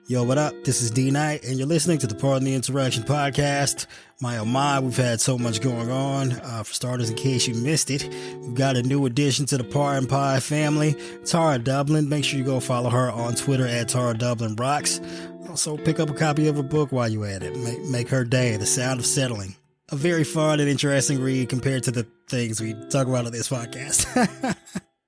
Yo, what up? This is D Knight, and you're listening to the Pardon the Insurrection podcast. My oh my, we've had so much going on. For starters, in case you missed it, we've got a new addition to the Pardon Pie family, Tara Dublin. Make sure you go follow her on Twitter at Tara Dublin Rocks. Also, pick up a copy of her book while you're at it. Make her day, The Sound of Settling. A very fun and interesting read compared to the things we talk about on this podcast.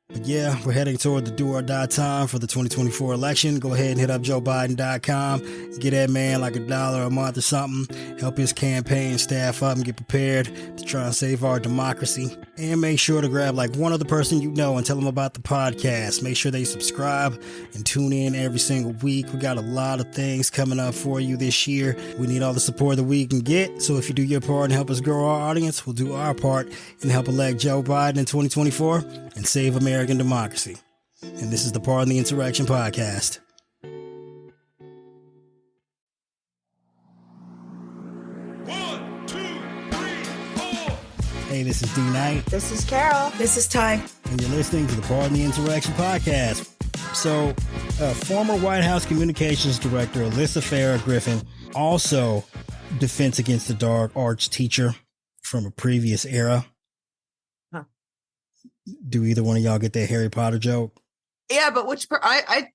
But yeah, we're heading toward the do or die time for the 2024 election. Go ahead and hit up joebiden.com. Get that man like $1 a month or something. Help his campaign staff up and get prepared to try and save our democracy. And make sure to grab like one other person you know and tell them about the podcast. Make sure they subscribe and tune in every single week. We got a lot of things coming up for you this year. We need all the support that we can get. So if you do your part and help us grow our audience, we'll do our part and help elect Joe Biden in 2024 and save American democracy. And this is the Pardon the Insurrection podcast. Hey, this is D Knight. This is Carol. This is Ty. And you're listening to the Pardon the Insurrection podcast. So, former White House Communications Director Alyssa Farah Griffin, also Defense Against the Dark arch teacher from a previous era. Huh. Do either one of y'all get that Harry Potter joke? Yeah, but I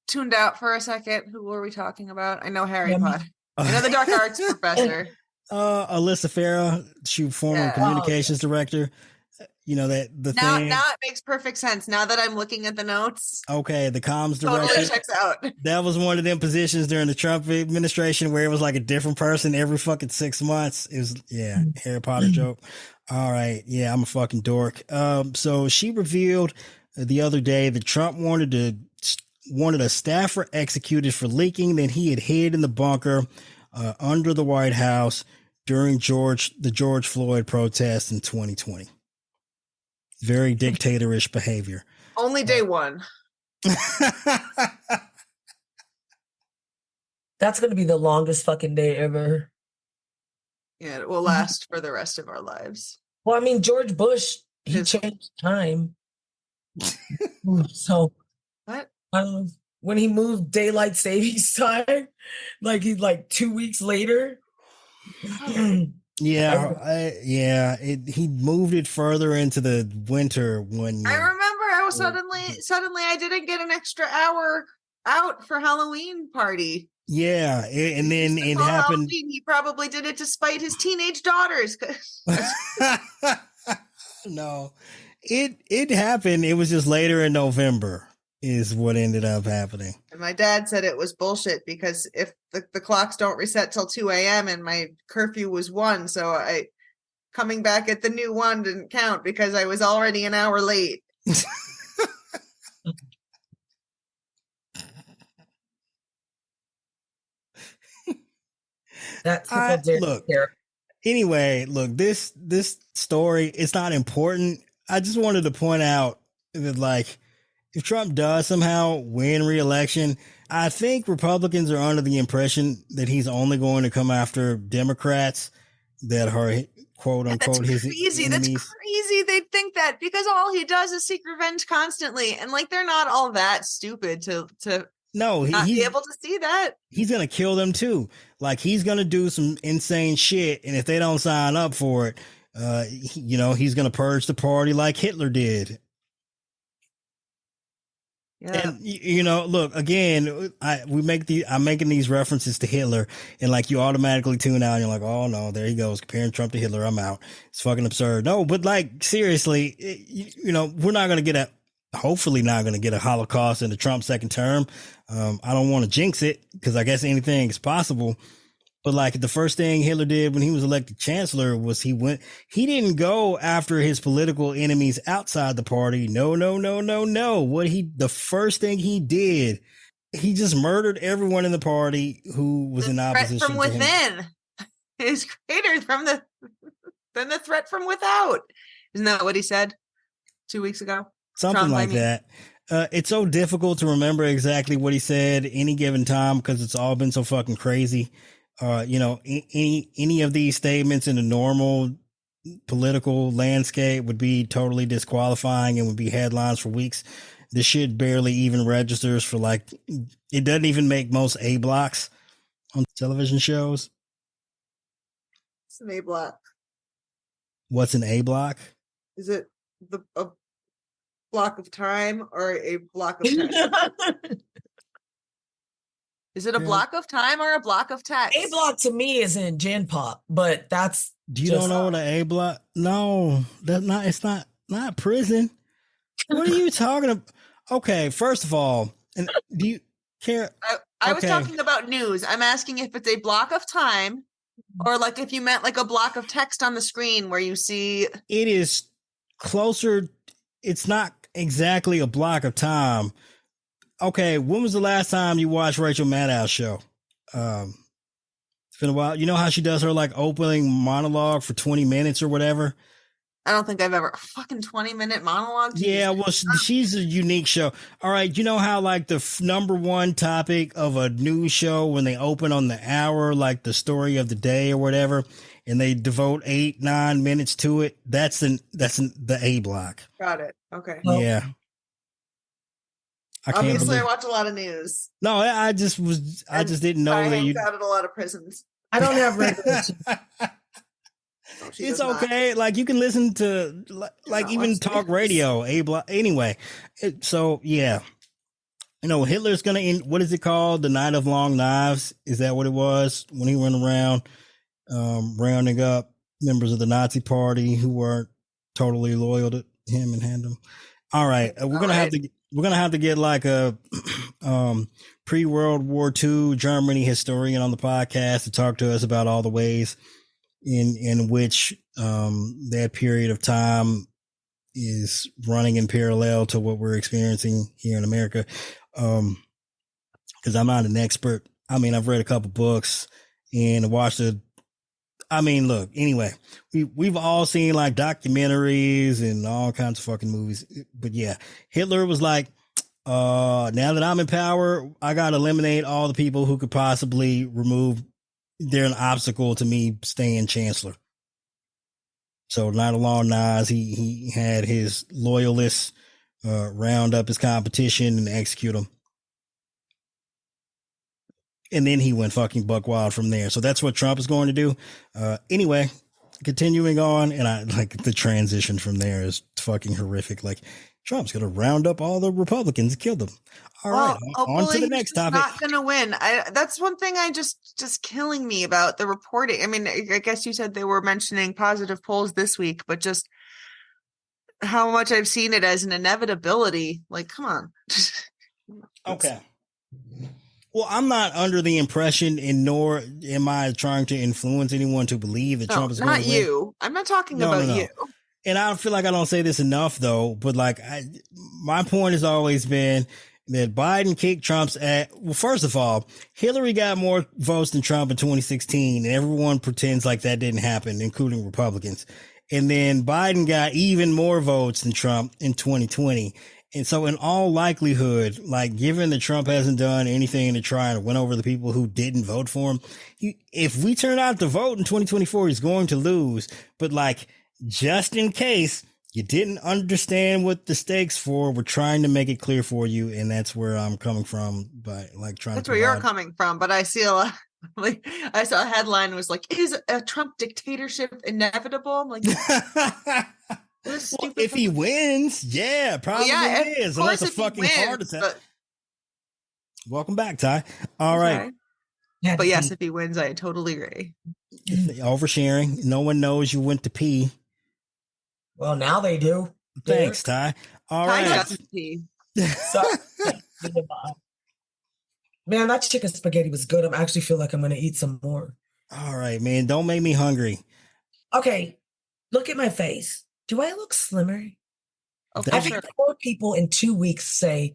tuned out for a second. Who were we talking about? I know Harry Potter. I know the dark arts professor. Alyssa Farah, she former communications director. You know that the thing. Now it makes perfect sense. Now that I'm looking at the notes. Okay, the comms director. Totally checks out. That was one of them positions during the Trump administration where it was like a different person every fucking 6 months. It was Harry Potter joke. All right, yeah, I'm a fucking dork. So she revealed the other day that Trump wanted a staffer executed for leaking that he had hid in the bunker under the White House during the George Floyd protests in 2020. Very dictatorish behavior. Only day one. That's going to be the longest fucking day ever. Yeah, it will last for the rest of our lives. Well, I mean, George Bush, he changed time. So, what? When he moved daylight savings time, like 2 weeks later. He moved it further into the winter one year. I remember I was suddenly I didn't get an extra hour out for Halloween party. Yeah, and then it happened. Halloween, he probably did it to spite his teenage daughters. No, it happened. It was just later in November is what ended up happening. And my dad said it was bullshit because if the clocks don't reset till 2 a.m. and my curfew was 1, so coming back at the new 1 didn't count because I was already an hour late. That's Anyway, look, this story, it's not important. I just wanted to point out that, like, if Trump does somehow win re-election, I think Republicans are under the impression that he's only going to come after Democrats that are quote unquote his enemies. That's crazy. They think that because all he does is seek revenge constantly, and like they're not all that stupid to not be able to see that. He's gonna kill them too. Like he's gonna do some insane shit, and if they don't sign up for it, he's gonna purge the party like Hitler did. Yeah. And look, again, I'm making these references to Hitler, and like you automatically tune out and you're like, oh no, there he goes, comparing Trump to Hitler. I'm out. It's fucking absurd. No, but like seriously, we're not going to hopefully not going to get a Holocaust in the Trump second term. I don't want to jinx it because I guess anything is possible. But like the first thing Hitler did when he was elected chancellor was he didn't go after his political enemies outside the party. No. The first thing he did, he just murdered everyone in the party who was in opposition from within. Is greater than the threat from without. Isn't that what he said 2 weeks ago? Something like that. It's so difficult to remember exactly what he said any given time because it's all been so fucking crazy. Any of these statements in the normal political landscape would be totally disqualifying and would be headlines for weeks. the shit barely even registers for like, it doesn't even make most A blocks on television shows. It's an A block. What's an A block? Is it a block of time or a block of text? Is it a block of time or a block of text? A block to me is in Gen Pop, but that's You don't know what an A block? No, that's not. It's not prison. What are you talking about? Okay, first of all, and do you care? I was talking about news. I'm asking if it's a block of time or like if you meant like a block of text on the screen where you see. It is closer. It's not exactly a block of time. Okay, when was the last time you watched Rachel Maddow's show? It's been a while. You know how she does her like opening monologue for 20 minutes or whatever? I don't think I've ever fucking 20-minute monologue. Yeah, well, she's a unique show. All right, you know how like the number one topic of a news show when they open on the hour, like the story of the day or whatever, and they devote 8-9 minutes to it. That's the A block. Got it. Okay. Yeah. Obviously, I watch a lot of news. No, I just didn't know that you out at a lot of prisons. I don't have regular. It's okay. Not. Like you can listen to like even talk radio, A block. Anyway, so yeah, you know Hitler's gonna end. What is it called? The Night of Long Knives. Is that what it was when he went around rounding up members of the Nazi Party who weren't totally loyal to him and hand them? All right, we're gonna have to get like a pre-World War II Germany historian on the podcast to talk to us about all the ways in which that period of time is running in parallel to what we're experiencing here in America. Because I'm not an expert. I mean, I've read a couple books and watched look, anyway, we've all seen like documentaries and all kinds of fucking movies. But yeah, Hitler was like, now that I'm in power, I got to eliminate all the people who could possibly remove. They're an obstacle to me staying chancellor. So Night of Long Knives, he had his loyalists round up his competition and execute them. And then he went fucking buck wild from there. So that's what Trump is going to do. Anyway, continuing on, and I like the transition from there is fucking horrific. Like Trump's going to round up all the Republicans and kill them. All right, on to the next topic. Not going to win. That's one thing I just killing me about the reporting. I mean, I guess you said they were mentioning positive polls this week, but just how much I've seen it as an inevitability. Like, come on. Okay. Well, I'm not under the impression, and nor am I trying to influence anyone to believe that Trump is going to win. Not you. I'm not talking about you. And I feel like I don't say this enough, though. But like, my point has always been that Biden kicked Trump's ass. Well, first of all, Hillary got more votes than Trump in 2016, and everyone pretends like that didn't happen, including Republicans. And then Biden got even more votes than Trump in 2020. And so in all likelihood, like given that Trump hasn't done anything to try and win over the people who didn't vote for him, if we turn out to vote in 2024, he's going to lose. But like, just in case you didn't understand what the stakes for, we're trying to make it clear for you. And that's where I'm coming from by like trying that's to. That's where you're coming from. But I see a lot. Like I saw a headline was like, is a Trump dictatorship inevitable? I'm like, well, if he wins, yeah, probably is. Unless a fucking heart attack. But... Welcome back, Ty. All right. But yes, if he wins, I totally agree. Oversharing. No one knows you went to pee. Well, now they do. Thanks, Ty. All right. Man, that chicken spaghetti was good. I actually feel like I'm going to eat some more. All right, man. Don't make me hungry. Okay. Look at my face. Do I look slimmer? Okay, I've had 4 people in 2 weeks say,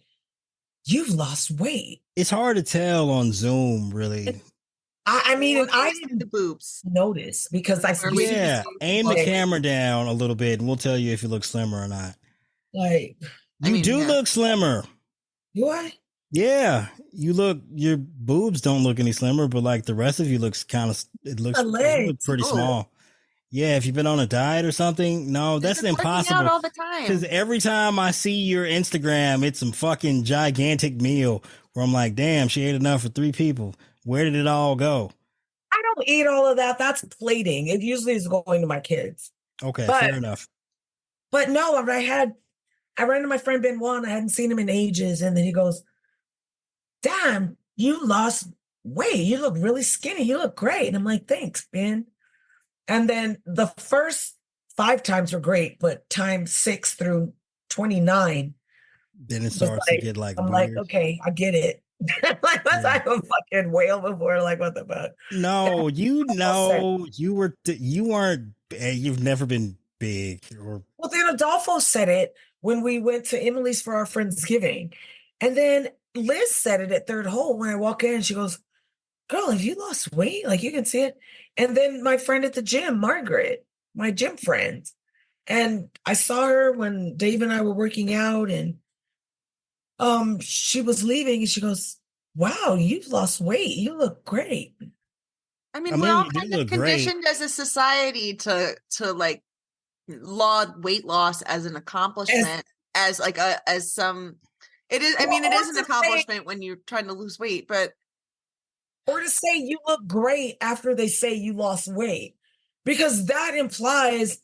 you've lost weight. It's hard to tell on Zoom, really. I mean, I didn't the boobs notice because I aim the camera down a little bit and we'll tell you if you look slimmer or not. Like you do look slimmer. Do I? Yeah, your boobs don't look any slimmer, but like the rest of you looks kind of, it looks pretty small. Yeah, if you've been on a diet or something, no, that's Just working out impossible. all the Because time. every time I see your Instagram, it's some fucking gigantic meal where I'm like, damn, she ate enough for 3 people. Where did it all go? I don't eat all of that. That's plating. It usually is going to my kids. Okay, But fair enough. no, I ran into my friend Ben Juan. I hadn't seen him in ages. And then he goes, damn, you lost weight. You look really skinny. You look great. And I'm like, thanks, Ben. And then the first 5 times were great, but time 6 through 29 Then it was starts to like, get like I'm like, weird. okay, I get it. Like, was Yeah. I a fucking whale before? Like, what the fuck? No, you Adolfo know, you weren't, you've never been big or Well, then Adolfo said it when we went to Emily's for our Friendsgiving. And then Liz said it at Third Hole when I walk in. She goes, girl, have you lost weight? Like, you can see it. And then my friend at the gym, Margaret, my gym friend. And I saw her when Dave and I were working out, and she was leaving, and she goes, wow, you've lost weight. You look great. I I mean, we're mean, all you do kind of look great. conditioned as a society to like laud weight loss as an accomplishment, as like as some. It is. I mean, it is an accomplishment when you're trying to lose weight, but or to say you look great after they say you lost weight, because that implies,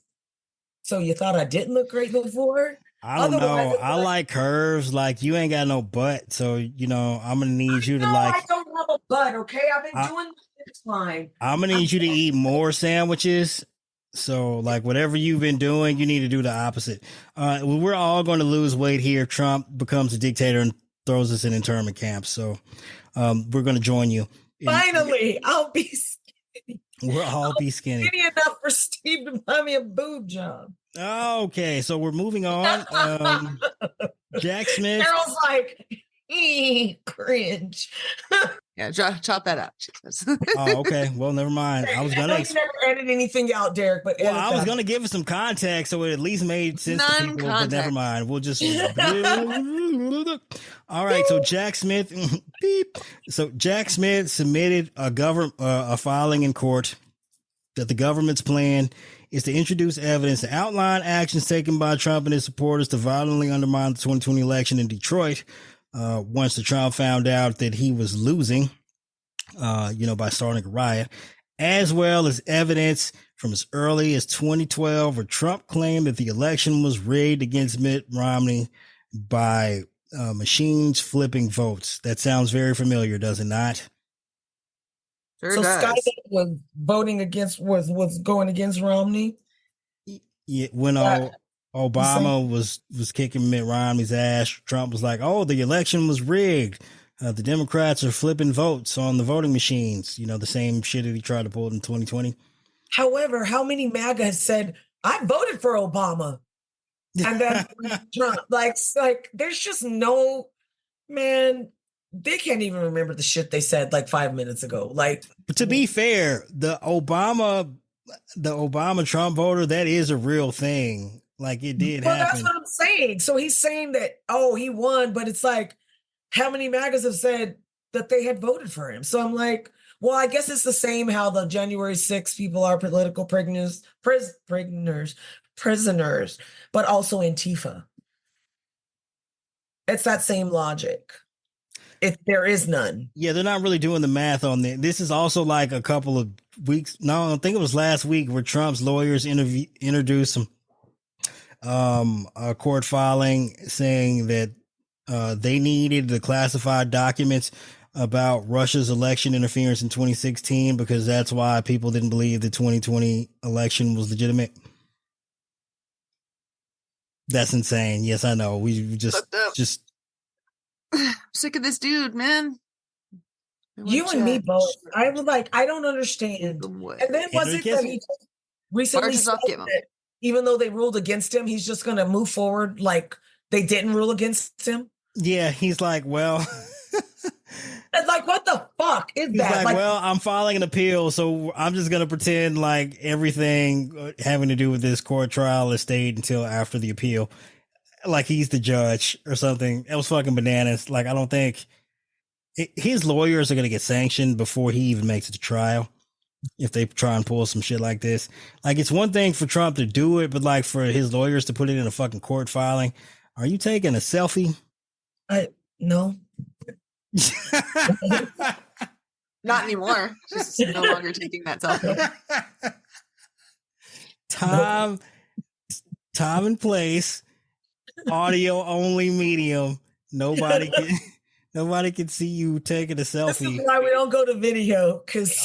so you thought I didn't look great before? I don't know. I like curves. Like you ain't got no butt, so you know I'm gonna need you to like. I don't have a butt. Okay, I've been doing this time. I'm gonna need you to eat more sandwiches. So, like, whatever you've been doing, you need to do the opposite. We're all going to lose weight here. Trump becomes a dictator and throws us in internment camps. So, we're going to join you. Finally, I'll be skinny. We'll all be skinny. Skinny enough for Steve to buy me a boob job. Okay, so we're moving on. Jack Smith. Carol's like, cringe. yeah, chop that out. Oh, okay. Well, never mind. I was gonna never edit anything out, Derek. But well, I was gonna give it some context, so it at least made sense to people. But never mind. We'll just. All right. So Jack Smith. Beep. So Jack Smith submitted a filing in court that the government's plan is to introduce evidence to outline actions taken by Trump and his supporters to violently undermine the 2020 election in Detroit. Once the Trump found out that he was losing, by starting a riot, as well as evidence from as early as 2012, where Trump claimed that the election was rigged against Mitt Romney by machines flipping votes. That sounds very familiar, does it not? Sure so does. Skynet was voting against, was going against Romney. Yeah, when Obama was kicking Mitt Romney's ass, Trump was like, "Oh, the election was rigged. The Democrats are flipping votes on the voting machines." You know, the same shit that he tried to pull in 2020. However, how many MAGA has said, "I voted for Obama," and then Trump? Like, there's just no, man. They can't even remember the shit they said like 5 minutes ago. Like, but to be fair, the Obama Trump voter, that is a real thing. Like it did happen. That's what I'm saying. So he's saying that, oh, he won, but it's like, how many MAGAs have said that they had voted for him? So I'm like, well, I guess it's the same how the January 6th people are political prisoners, but also Antifa. It's that same logic. If there is none. Yeah, they're not really doing the math on that. This is also like a couple of weeks. No, I think it was last week where Trump's lawyers introduced a court filing saying that they needed the classified documents about Russia's election interference in 2016 because that's why people didn't believe the 2020 election was legitimate. That's insane. Yes, I know. We just sick of this dude, man. You and me both. I was like, I don't understand. And then was it that he recently said that even though they ruled against him, he's just going to move forward like they didn't rule against him? Yeah, he's like, well... It's like, what the fuck is that? Like, well, I'm filing an appeal, so I'm just going to pretend like everything having to do with this court trial has stayed until after the appeal. Like he's the judge or something. It was fucking bananas. Like, I don't think his lawyers are going to get sanctioned before he even makes it to trial. if they try and pull some shit like this. Like, it's one thing for Trump to do it, but like for his lawyers to put it in a fucking court filing. Are you taking a selfie? No. Not anymore. She's no longer taking that selfie. Time and place, audio only medium. Nobody can see you taking a selfie. This is why we don't go to video, because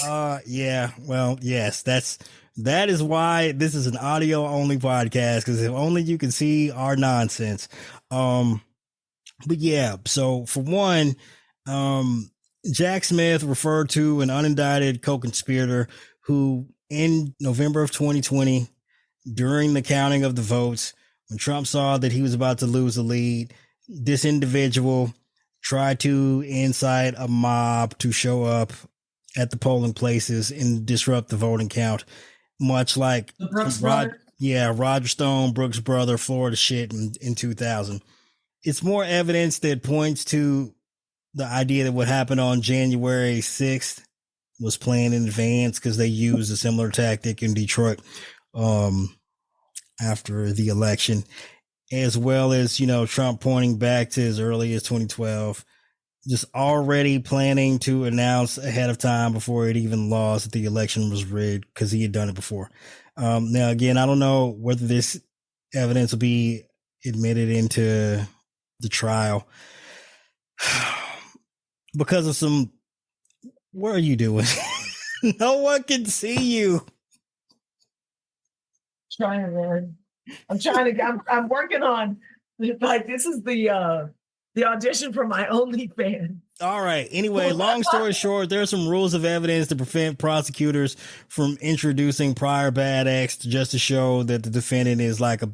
yeah, well, yes, that is why this is an audio only podcast, because if only you can see our nonsense. But yeah, so for one, Jack Smith referred to an unindicted co-conspirator who, in November of 2020, during the counting of the votes, when Trump saw that he was about to lose the lead, this individual tried to incite a mob to show up at the polling places and disrupt the voting count, much like the Brooks brother. Roger Stone, Brooks' brother, Florida shit in 2000. It's more evidence that points to the idea that what happened on January 6th was planned in advance, because they used a similar tactic in Detroit after the election, as well as, Trump pointing back to as early as 2012, just already planning to announce ahead of time before it even lost that the election was rigged, because he had done it before. Now, again, I don't know whether this evidence will be admitted into the trial because of some. What are you doing? No one can see you. Trying, man. I'm working on, like, this is the audition for my OnlyFans. All right. Anyway, long story short, there are some rules of evidence to prevent prosecutors from introducing prior bad acts just to show that the defendant is like a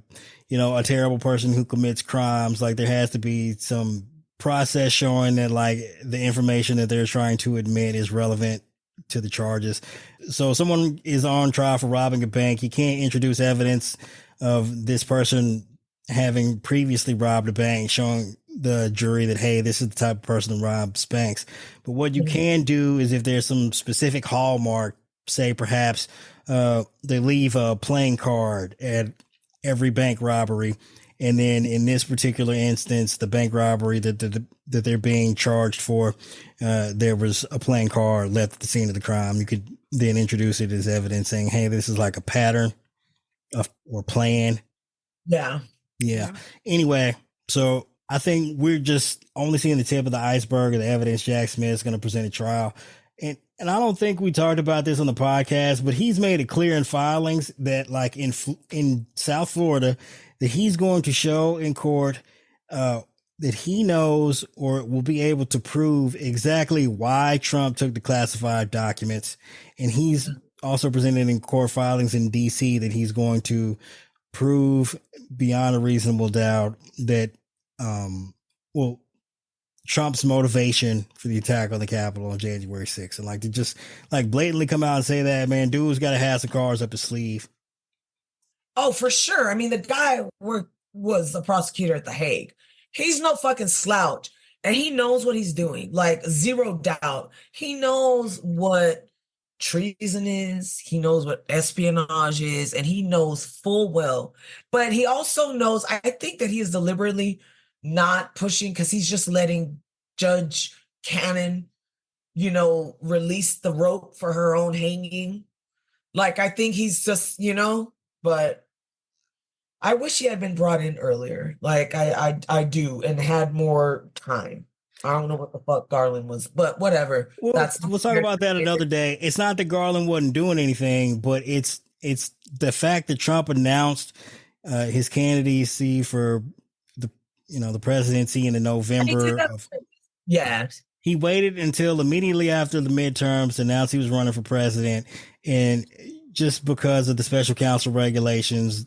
terrible person who commits crimes. Like, there has to be some process showing that, like, the information that they're trying to admit is relevant to the charges. So if someone is on trial for robbing a bank, you can't introduce evidence of this person having previously robbed a bank, showing the jury that, hey, this is the type of person that robs banks. But what you can do is, if there's some specific hallmark, say perhaps they leave a playing card at every bank robbery, and then in this particular instance, the bank robbery that they're being charged for, there was a playing card left at the scene of the crime. You could then introduce it as evidence, saying, hey, this is like a pattern or plan. Yeah. Anyway, so I think we're just only seeing the tip of the iceberg of the evidence Jack Smith is going to present at trial. And I don't think we talked about this on the podcast, but he's made it clear in filings that, like, in South Florida, that he's going to show in court that he knows or will be able to prove exactly why Trump took the classified documents. And he's also presented in court filings in D.C. that he's going to prove beyond a reasonable doubt that, Trump's motivation for the attack on the Capitol on January 6th. And, like, to just, like, blatantly come out and say that, man, dude's got to have some cards up his sleeve. Oh, for sure. I mean, the guy was the prosecutor at The Hague. He's no fucking slouch, and he knows what he's doing. Like, zero doubt. He knows what treason is. He knows what espionage is, and he knows full well. But he also knows, I think that he is deliberately not pushing, because he's just letting Judge Cannon, release the rope for her own hanging. Like, I think he's just, but I wish he had been brought in earlier. Like, I do, and had more time. I don't know what the fuck Garland was, but whatever. We'll talk about that another day. It's not that Garland wasn't doing anything, but it's the fact that Trump announced his candidacy for the presidency in the November of. Yeah. He waited until immediately after the midterms to announce he was running for president, and just because of the special counsel regulations,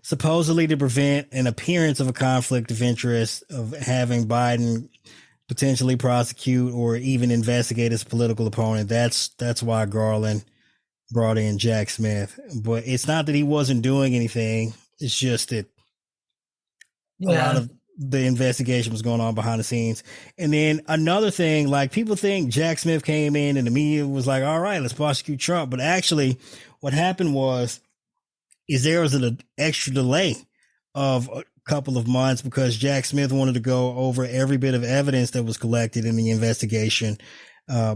supposedly to prevent an appearance of a conflict of interest of having Biden potentially prosecute or even investigate his political opponent. That's why Garland brought in Jack Smith. But it's not that he wasn't doing anything. It's just that a the investigation was going on behind the scenes. And then another thing, like people think Jack Smith came in and the media was like, all right, let's prosecute Trump. But actually what happened is there was an extra delay of a couple of months because Jack Smith wanted to go over every bit of evidence that was collected in the investigation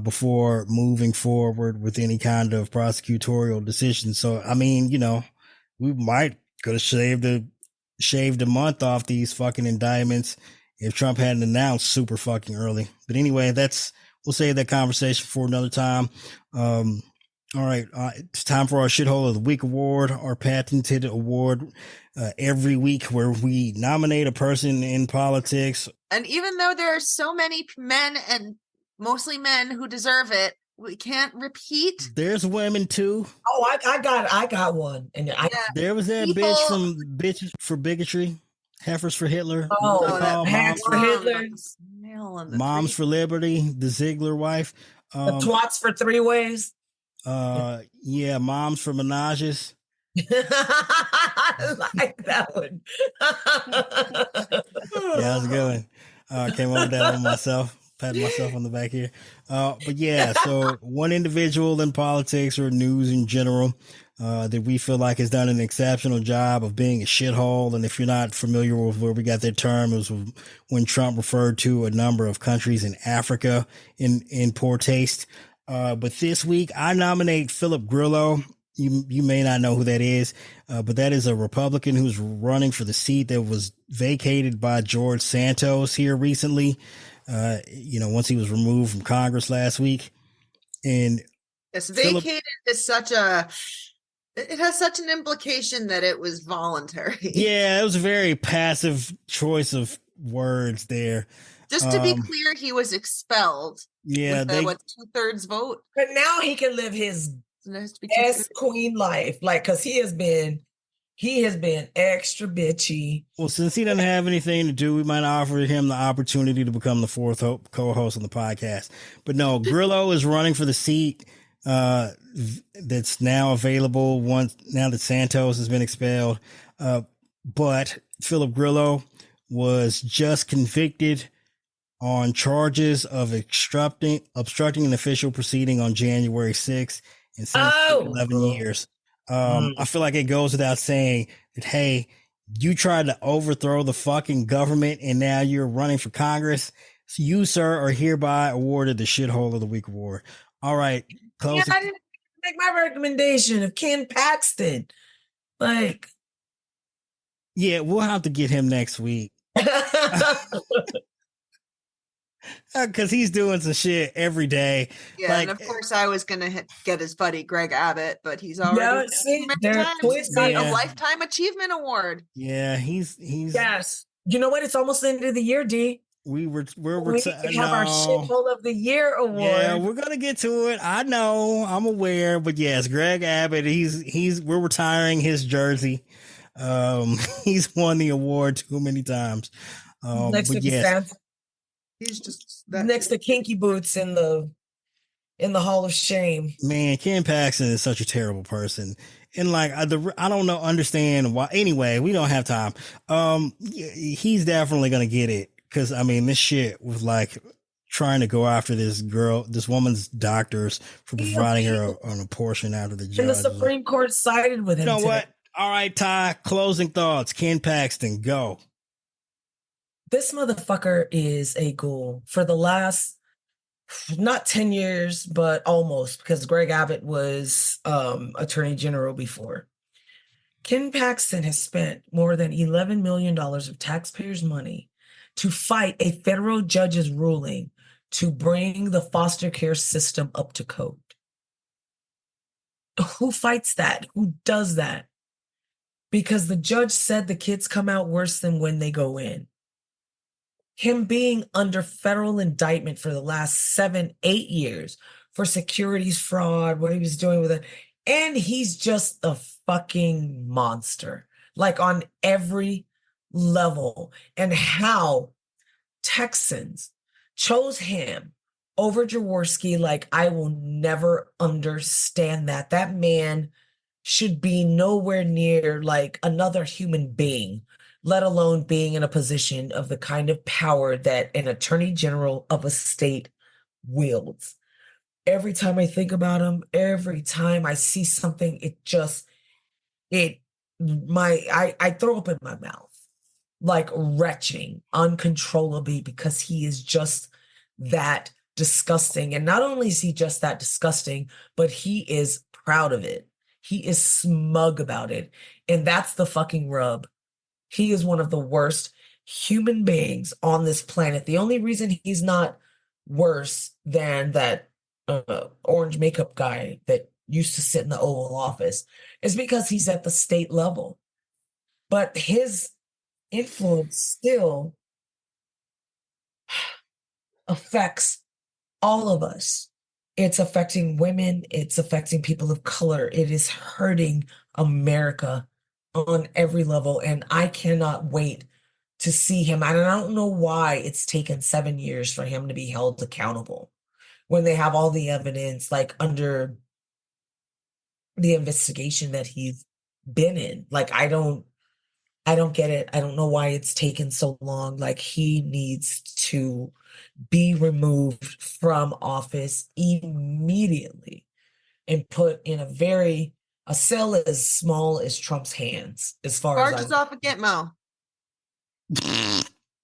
before moving forward with any kind of prosecutorial decision. So, I mean, we might could have shaved a month off these fucking indictments if Trump hadn't announced super fucking early. But anyway, we'll save that conversation for another time. All right, it's time for our Shithole of the Week award, our patented award every week where we nominate a person in politics. And even though there are so many men and mostly men who deserve it, we can't repeat. There's women too. Oh, I got one. And there was that bitch from Bitches for Bigotry, Heifers for Hitler. Oh, Moms for Hitler. Moms for Liberty, the Ziegler wife. The Twats for Three Ways. Yeah, Moms for Menages. I like that one. Yeah, that was a good one. Came up with that one myself. Patting myself on the back here. But yeah, so one individual in politics or news in general that we feel like has done an exceptional job of being a shithole. And if you're not familiar with where we got that term, it was when Trump referred to a number of countries in Africa in poor taste. But this week I nominate Philip Grillo. You may not know who that is, but that is a Republican who's running for the seat that was vacated by George Santos here recently. Once he was removed from Congress last week. And it's vacated is it has such an implication that it was voluntary. Yeah, it was a very passive choice of words there. Just to be clear, he was expelled. Yeah, with 2/3 vote. But now he can live his best queen life, like because he has been extra bitchy. Well, since he doesn't have anything to do, we might offer him the opportunity to become the fourth co-host on the podcast. But no, Grillo is running for the seat that's now available now that Santos has been expelled. But Philip Grillo was just convicted on charges of obstructing an official proceeding on January 6th and sentenced to 11 years. I feel like it goes without saying that, hey, you tried to overthrow the fucking government and now you're running for Congress. So you, sir, are hereby awarded the Shithole of the Week award. All right. I didn't make my recommendation of Ken Paxton. Yeah, we'll have to get him next week. Because he's doing some shit every day. Yeah, and of course I was going to get his buddy Greg Abbott, but he's already he's got a Lifetime Achievement Award. Yeah, he's yes. You know what? It's almost the end of the year, D. We have our Shithole of the Year award. Yeah, we're gonna get to it. I know, I'm aware, but yes, Greg Abbott. We're retiring his jersey. He's won the award too many times. Next to Santa. He's just next to Kinky Boots in the Hall of Shame. Man, Ken Paxton is such a terrible person. And I don't understand why. Anyway, we don't have time. He's definitely going to get it. Cause I mean, this shit was trying to go after this woman's doctors for providing her an abortion out of the judge. And the Supreme Court sided with him. You know what? All right, Ty, closing thoughts. Ken Paxton, go. This motherfucker is a ghoul for the last, not 10 years, but almost, because Greg Abbott was Attorney General before. Ken Paxton has spent more than $11 million of taxpayers' money to fight a federal judge's ruling to bring the foster care system up to code. Who fights that? Who does that? Because the judge said the kids come out worse than when they go in. Him being under federal indictment for the last 7-8 years for securities fraud, what he was doing with it. And he's just a fucking monster, on every level. And how Texans chose him over Jaworski, I will never understand that. That man should be nowhere near another human being let alone being in a position of the kind of power that an attorney general of a state wields. Every time I think about him, every time I see something, I throw up in my mouth, like retching uncontrollably, because he is just that disgusting. And not only is he just that disgusting, but he is proud of it. He is smug about it. And that's the fucking rub. He is one of the worst human beings on this planet. The only reason he's not worse than that orange makeup guy that used to sit in the Oval Office is because he's at the state level. But his influence still affects all of us. It's affecting women. It's affecting people of color. It is hurting America on every level. And I cannot wait to see him. And I don't know why it's taken 7 years for him to be held accountable when they have all the evidence, like under the investigation that he's been in. Like, I don't get it. I don't know why it's taken so long. Like, he needs to be removed from office immediately and put in a cell as small as Trump's hands, as far as Charges off at Gitmo.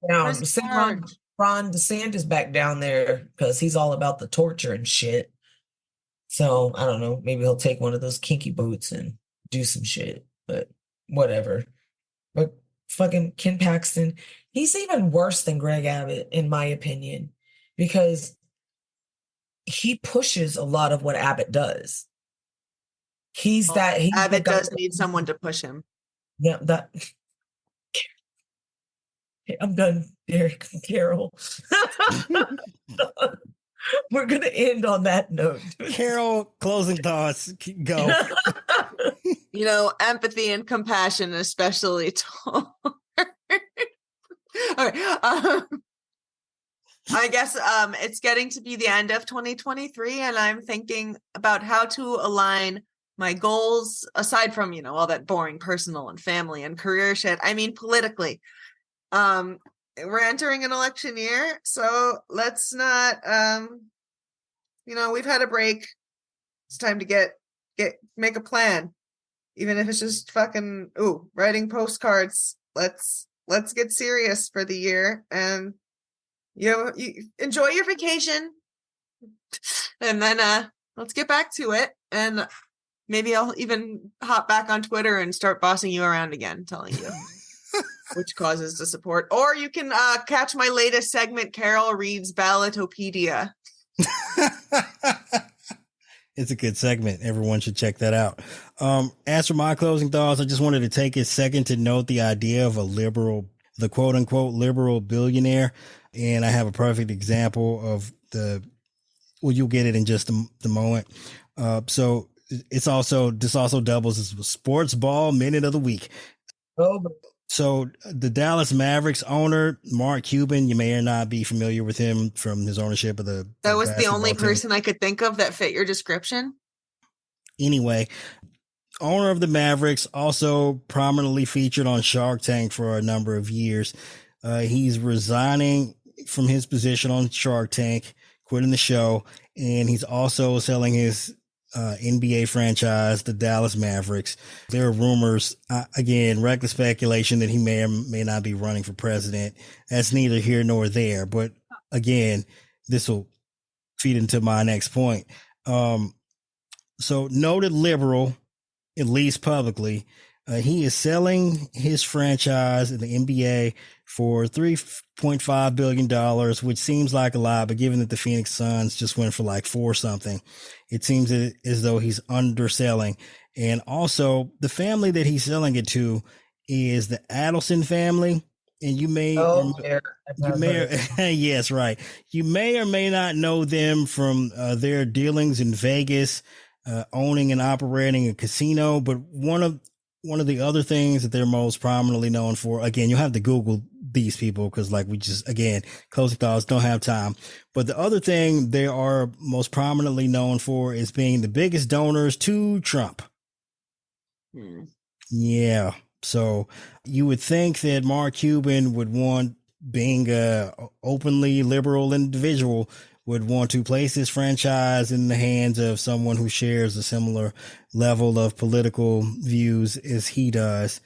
Down. Send Ron DeSantis back down there because he's all about the torture and shit. So I don't know. Maybe he'll take one of those kinky boots and do some shit. But whatever. But fucking Ken Paxton, he's even worse than Greg Abbott, in my opinion, because he pushes a lot of what Abbott does. Abbott does need someone to push him. Yeah, I'm done, Derek and Carol. We're going to end on that note. Carol, closing thoughts. Go. Empathy and compassion, especially toward. Okay. I guess it's getting to be the end of 2023, and I'm thinking about how to align my goals, aside from, all that boring personal and family and career shit. I mean, politically. We're entering an election year, so let's not, we've had a break. It's time to make a plan, even if it's just fucking, writing postcards. Let's get serious for the year, and you enjoy your vacation, and then let's get back to it. And maybe I'll even hop back on Twitter and start bossing you around again, telling you which causes to support. Or you can catch my latest segment, Carol Reads Ballotopedia. It's a good segment. Everyone should check that out. As for my closing thoughts, I just wanted to take a second to note the idea of the quote unquote liberal billionaire. And I have a perfect example of you'll get it in just the moment. So this also doubles as a sports ball minute of the week. Oh, so the Dallas Mavericks owner, Mark Cuban, you may or not be familiar with him from his ownership of the That was the only team. person I could think of that fit your description. Anyway, owner of the Mavericks, also prominently featured on Shark Tank for a number of years. He's resigning from his position on Shark Tank, quitting the show, and he's also selling his NBA franchise, the Dallas Mavericks. There are rumors, again, reckless speculation that he may or may not be running for president. That's neither here nor there. But again, this will feed into my next point. So noted liberal, at least publicly, he is selling his franchise in the NBA for $3.5 billion, which seems like a lot, but given that the Phoenix Suns just went for like 4 something, it seems as though he's underselling. And also the family that he's selling it to is the Adelson family. And yes, right. You may or may not know them from their dealings in Vegas, owning and operating a casino. But one of the other things that they're most prominently known for, again, you'll have to Google these people because closing thoughts, don't have time. But the other thing they are most prominently known for is being the biggest donors to Trump. Yeah. So you would think that Mark Cuban would want, being a openly liberal individual, would want to place his franchise in the hands of someone who shares a similar level of political views as he does.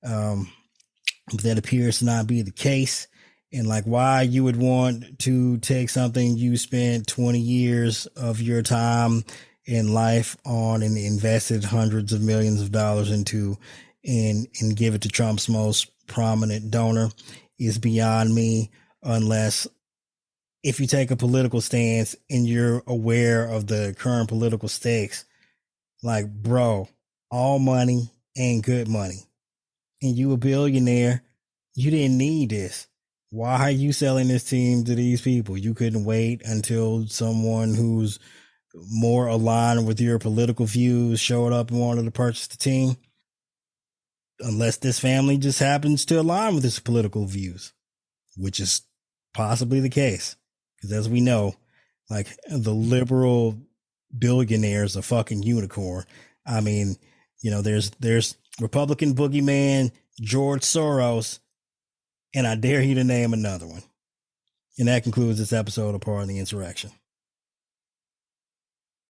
But that appears to not be the case. And like, why you would want to take something you spent 20 years of your time in life on and invested hundreds of millions of dollars into and give it to Trump's most prominent donor is beyond me, unless if you take a political stance and you're aware of the current political stakes. Like, bro, all money ain't good money. And you a billionaire, you didn't need this. Why are you selling this team to these people? You couldn't wait until someone who's more aligned with your political views showed up and wanted to purchase the team. Unless this family just happens to align with his political views, which is possibly the case. Because as we know, like, the liberal billionaire's a fucking unicorn. I mean, you know, there's Republican boogeyman George Soros, and I dare you to name another one. And that concludes this episode of Part of the Insurrection.